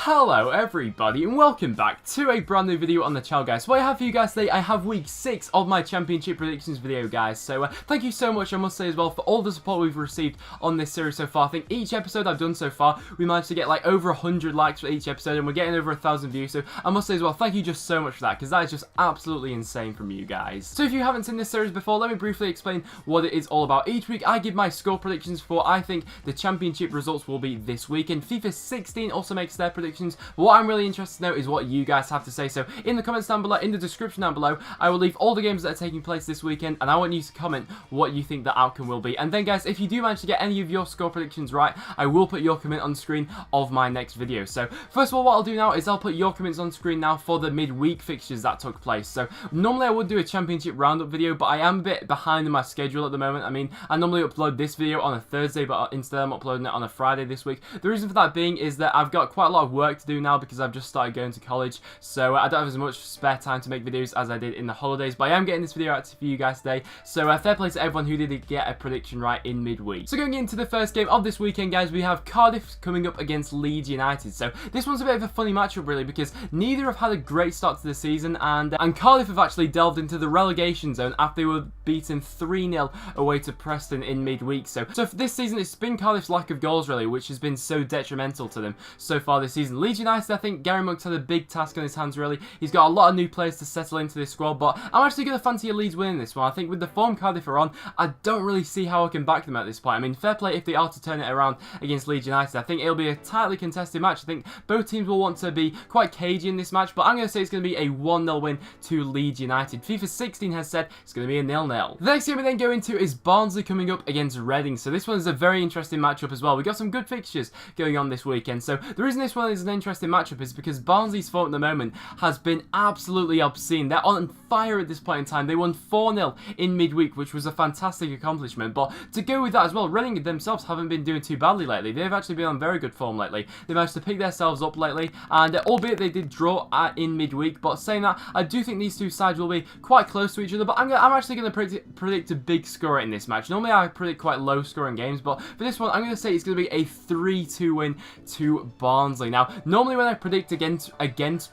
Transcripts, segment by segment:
Hello everybody and welcome back to a brand new video on the channel, guys. So what I have for you guys today, I have week 6 of my championship predictions video, guys. So thank you so much, I must say as well, for all the support we've received on this series so far. I think each episode I've done so far, we managed to get like over 100 likes for each episode and we're getting over 1,000 views. So I must say as well, thank you just so much for that, because that is just absolutely insane from you guys. So if you haven't seen this series before, let me briefly explain what it is all about. Each week I give my score predictions for I think the championship results will be this week, and FIFA 16 also makes their predictions. But what I'm really interested to know is what you guys have to say. So in the comments down below, in the description down below, I will leave all the games that are taking place this weekend, and I want you to comment what you think the outcome will be. And then guys, if you do manage to get any of your score predictions right, I will put your comment on the screen of my next video. So first of all, what I'll do now is I'll put your comments on screen now for the midweek fixtures that took place. So normally I would do a championship roundup video, but I am a bit behind in my schedule at the moment. I mean, I normally upload this video on a Thursday, but instead I'm uploading it on a Friday this week. The reason for that being is that I've got quite a lot of work to do now because I've just started going to college, so I don't have as much spare time to make videos as I did in the holidays, but I am getting this video out for you guys today, so fair play to everyone who did get a prediction right in midweek. So going into the first game of this weekend, guys, we have Cardiff coming up against Leeds United. So this one's a bit of a funny matchup really, because neither have had a great start to the season, and Cardiff have actually delved into the relegation zone after they were beaten 3-0 away to Preston in midweek. So for this season, it's been Cardiff's lack of goals really, which has been so detrimental to them so far this season. Leeds United, I think Gary Monk's had a big task on his hands really. He's got a lot of new players to settle into this squad, but I'm actually going to fancy a Leeds winning this one. I think with the form Cardiff are on, I don't really see how I can back them at this point. I mean, fair play if they are to turn it around against Leeds United. I think it'll be a tightly contested match. I think both teams will want to be quite cagey in this match, but I'm going to say it's going to be a 1-0 win to Leeds United. FIFA 16 has said it's going to be a 0-0. The next game we then go into is Barnsley coming up against Reading. So this one is a very interesting matchup as well. We've got some good fixtures going on this weekend. So the reason this one is an interesting matchup is because Barnsley's form at the moment has been absolutely obscene. They're on fire at this point in time. They won 4-0 in midweek, which was a fantastic accomplishment. But to go with that as well, Reading themselves haven't been doing too badly lately. They've actually been on very good form lately. They managed to pick themselves up lately, and albeit they did draw in midweek, but saying that, I do think these two sides will be quite close to each other. But I'm actually going to predict a big score in this match. Normally I predict quite low scoring games, but for this one I'm going to say it's going to be a 3-2 win to Barnsley. Now, normally when I predict against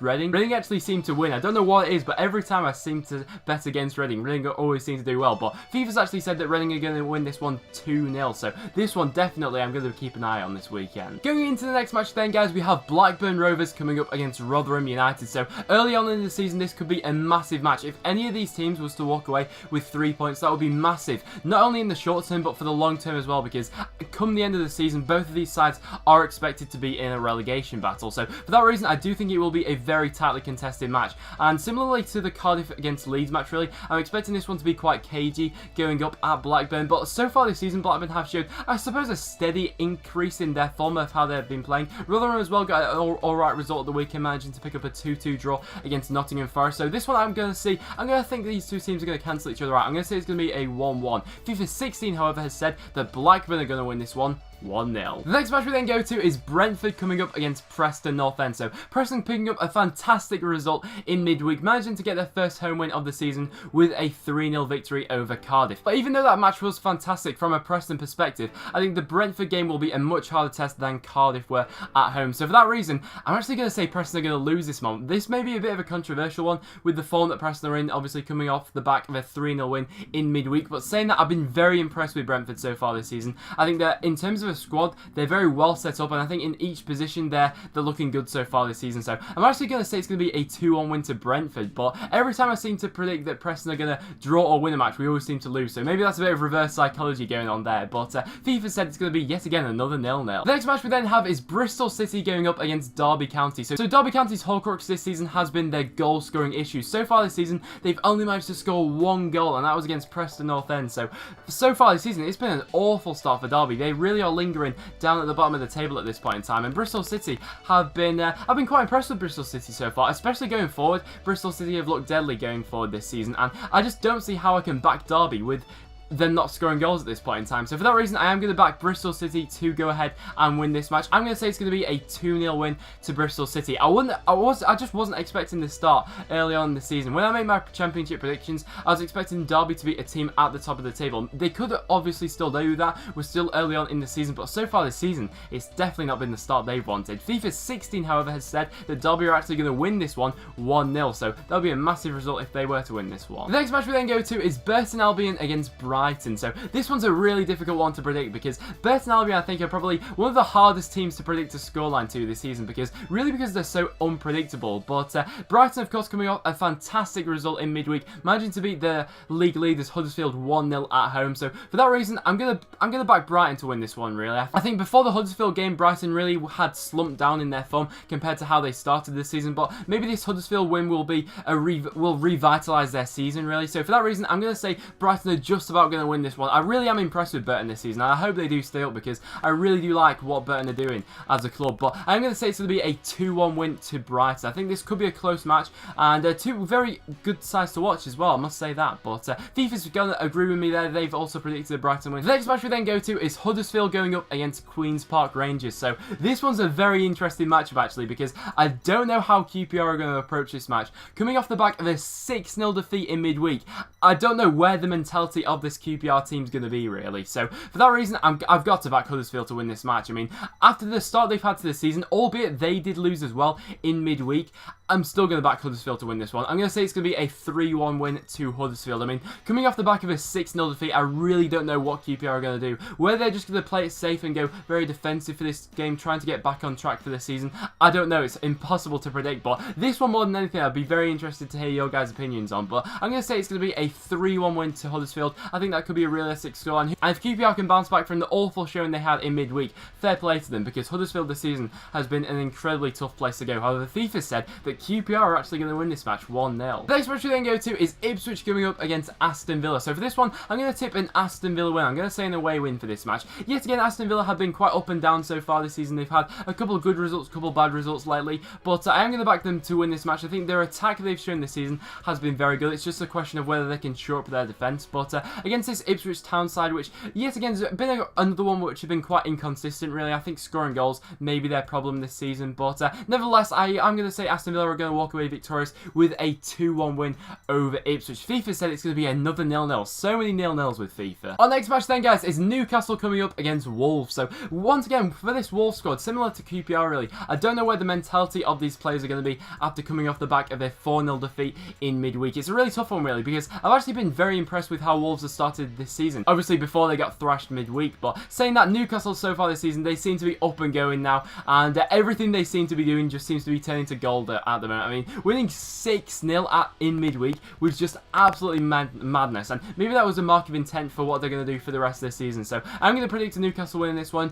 Reading actually seem to win. I don't know what it is, but every time I seem to bet against Reading always seem to do well. But FIFA's actually said that Reading are going to win this one 2-0, so this one definitely I'm going to keep an eye on this weekend. Going into the next match then, guys, we have Blackburn Rovers coming up against Rotherham United. So early on in the season, this could be a massive match. If any of these teams was to walk away with 3 points, that would be massive, not only in the short term but for the long term as well, because come the end of the season, both of these sides are expected to be in a relegation battle. So for that reason, I do think it will be a very tightly contested match. And similarly to the Cardiff against Leeds match really, I'm expecting this one to be quite cagey going up at Blackburn. But so far this season, Blackburn have showed, I suppose, a steady increase in their form of how they've been playing. Rotherham as well got an alright result at the weekend, managing to pick up a 2-2 draw against Nottingham Forest. So this one I'm going to think these two teams are going to cancel each other out. I'm going to say it's going to be a 1-1. FIFA 16, however, has said that Blackburn are going to win this one 1-0. The next match we then go to is Brentford coming up against Preston North End. So Preston picking up a fantastic result in midweek, managing to get their first home win of the season with a 3-0 victory over Cardiff. But even though that match was fantastic from a Preston perspective, I think the Brentford game will be a much harder test than Cardiff were at home. So for that reason, I'm actually going to say Preston are going to lose this one. This may be a bit of a controversial one with the form that Preston are in, obviously coming off the back of a 3-0 win in midweek. But saying that, I've been very impressed with Brentford so far this season. I think that in terms of a squad, they're very well set up, and I think in each position they're looking good so far this season. So I'm actually going to say it's going to be a 2-1 win to Brentford, but every time I seem to predict that Preston are going to draw or win a match, we always seem to lose. So maybe that's a bit of reverse psychology going on there, but FIFA said it's going to be yet again another 0-0. The next match we then have is Bristol City going up against Derby County. So Derby County's Horcrux this season has been their goal scoring issue. So far this season, they've only managed to score 1 goal, and that was against Preston North End. So far this season, it's been an awful start for Derby. They really are lingering down at the bottom of the table at this point in time, and Bristol City have been I've been quite impressed with Bristol City so far, especially going forward. Bristol City have looked deadly going forward this season, and I just don't see how I can back Derby with them not scoring goals at this point in time. So for that reason, I am going to back Bristol City to go ahead and win this match. I'm going to say it's going to be a 2-0 win to Bristol City. I just wasn't expecting this start early on in the season. When I made my championship predictions, I was expecting Derby to be a team at the top of the table. They could obviously still do that. We're still early on in the season, but so far this season, it's definitely not been the start they've wanted. FIFA 16, however, has said that Derby are actually going to win this one 1-0, so that'll be a massive result if they were to win this one. The next match we then go to is Burton Albion against Brighton. So this one's a really difficult one to predict because Burton Albion, I think, are probably one of the hardest teams to predict a scoreline to this season because they're so unpredictable. But Brighton, of course, coming off a fantastic result in midweek, managing to beat the league leaders Huddersfield 1-0 at home. So for that reason, I'm gonna back Brighton to win this one. Really, I think before the Huddersfield game, Brighton really had slumped down in their form compared to how they started this season. But maybe this Huddersfield win will be will revitalise their season, really. So for that reason, I'm going to say Brighton are just about going to win this one. I really am impressed with Burton this season. I hope they do stay up because I really do like what Burton are doing as a club. But I'm going to say it's going to be a 2-1 win to Brighton. I think this could be a close match and two very good sides to watch as well, I must say that. But FIFA's going to agree with me there. They've also predicted a Brighton win. The next match we then go to is Huddersfield going up against Queen's Park Rangers. So this one's a very interesting matchup actually because I don't know how QPR are going to approach this match. Coming off the back of a 6-0 defeat in midweek, I don't know where the mentality of this QPR team is going to be, really. So for that reason, I've got to back Huddersfield to win this match. I mean, after the start they've had to the season, albeit they did lose as well in midweek, I'm still going to back Huddersfield to win this one. I'm going to say it's going to be a 3-1 win to Huddersfield. I mean, coming off the back of a 6-0 defeat, I really don't know what QPR are going to do. Whether they're just going to play it safe and go very defensive for this game, trying to get back on track for the season, I don't know. It's impossible to predict. But this one, more than anything, I'd be very interested to hear your guys' opinions on. But I'm going to say it's going to be a 3-1 win to Huddersfield. I think that could be a realistic score. And if QPR can bounce back from the awful showing they had in midweek, fair play to them, because Huddersfield this season has been an incredibly tough place to go. However, FIFA said that QPR are actually going to win this match 1-0. The next match we then go to is Ipswich coming up against Aston Villa. So for this one, I'm going to tip an Aston Villa win. I'm going to say an away win for this match. Yet again, Aston Villa have been quite up and down so far this season. They've had a couple of good results, a couple of bad results lately, but I am going to back them to win this match. I think their attack they've shown this season has been very good. It's just a question of whether they can shore up their defence. But against this Ipswich Town side, which yet again has been another one which has been quite inconsistent, really. I think scoring goals may be their problem this season, but nevertheless, I'm going to say Aston Villa are going to walk away victorious with a 2-1 win over Ipswich. FIFA said it's going to be another 0-0. So many 0-0s with FIFA. Our next match then, guys, is Newcastle coming up against Wolves. So once again, for this Wolves squad, similar to QPR, really, I don't know where the mentality of these players are going to be after coming off the back of their 4-0 defeat in midweek. It's a really tough one, really, because I've actually been very impressed with how Wolves have started this season. Obviously, before they got thrashed midweek, but saying that, Newcastle so far this season, they seem to be up and going now, and everything they seem to be doing just seems to be turning to gold at the moment. I mean, winning 6-0 in midweek was just absolutely madness, and maybe that was a mark of intent for what they're going to do for the rest of the season. So I'm going to predict a Newcastle win in this one.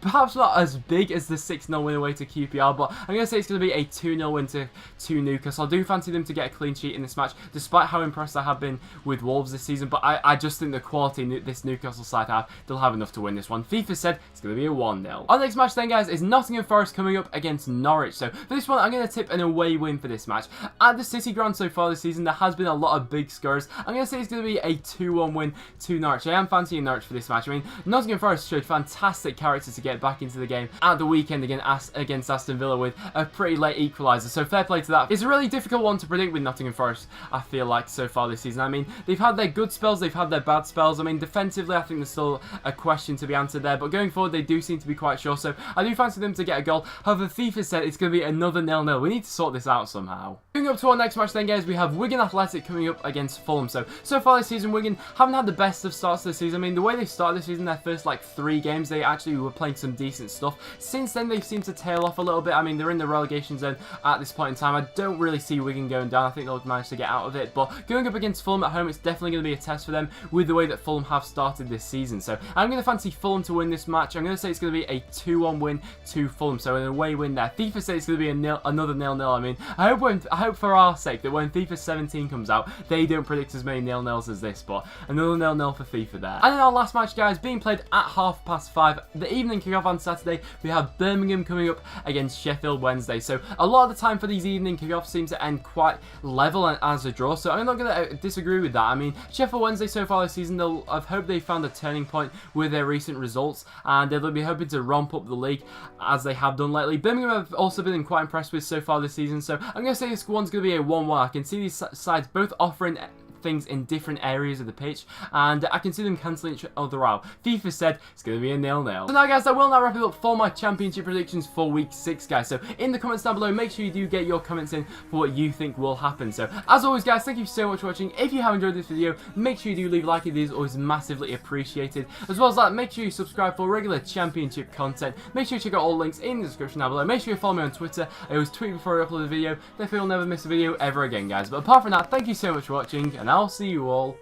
Perhaps not as big as the 6-0 win away to QPR, but I'm going to say it's going to be a 2-0 win to Newcastle. I do fancy them to get a clean sheet in this match, despite how impressed I have been with Wolves this season, but I just think the quality this Newcastle side have, they'll have enough to win this one. FIFA said it's going to be a 1-0. Our next match then, guys, is Nottingham Forest coming up against Norwich. So for this one, I'm going to tip an away win for this match. At the City Ground so far this season, there has been a lot of big scores. I'm going to say it's going to be a 2-1 win to Norwich. I am fancying Norwich for this match. I mean, Nottingham Forest showed fantastic character to get back into the game at the weekend against Aston Villa with a pretty late equaliser. So fair play to that. It's a really difficult one to predict with Nottingham Forest, I feel like, so far this season. I mean, they've had their good spells, they've had their bad spells. I mean, defensively, I think there's still a question to be answered there, but going forward, they do seem to be quite sure. So I do fancy them to get a goal. However, FIFA said it's going to be another 0-0. We need to sort this out somehow. Going up to our next match then, guys, we have Wigan Athletic coming up against Fulham. So far this season, Wigan haven't had the best of starts this season. I mean, the way they started this season, their first like 3 games, they actually were playing some decent stuff. Since then, they've seemed to tail off a little bit. I mean, they're in the relegation zone at this point in time. I don't really see Wigan going down. I think they'll manage to get out of it. But going up against Fulham at home, it's definitely going to be a test for them with the way that Fulham have started this season. So I'm going to fancy Fulham to win this match. I'm going to say it's going to be a 2-1 win to Fulham. So an away win there. FIFA says it's going to be another 0-0 nil. I mean, I hope for our sake that when FIFA 17 comes out, they don't predict as many nil-nils as this, but another nil-nil for FIFA there. And in our last match, guys, being played at 5:30, the evening kickoff on Saturday, we have Birmingham coming up against Sheffield Wednesday. So a lot of the time for these evening kickoffs seems to end quite level and as a draw, so I'm not going to disagree with that. I mean, Sheffield Wednesday so far this season, I've hoped they found a turning point with their recent results, and they'll be hoping to romp up the league as they have done lately. Birmingham have also been quite impressed with so far this season, so I'm going to say this one's going to be a 1-1. I can see these sides both offering things in different areas of the pitch, and I can see them cancelling each other out. FIFA said it's going to be a 0-0. So now, guys, that will now wrap it up for my championship predictions for week 6, guys. So in the comments down below, make sure you do get your comments in for what you think will happen. So as always, guys, thank you so much for watching. If you have enjoyed this video, make sure you do leave a like. It is always massively appreciated. As well as that, make sure you subscribe for regular championship content. Make sure you check out all the links in the description down below. Make sure you follow me on Twitter. I always tweet before I upload a video. Therefore, you'll never miss a video ever again, guys. But apart from that, thank you so much for watching, and I'll see you all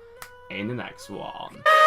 in the next one.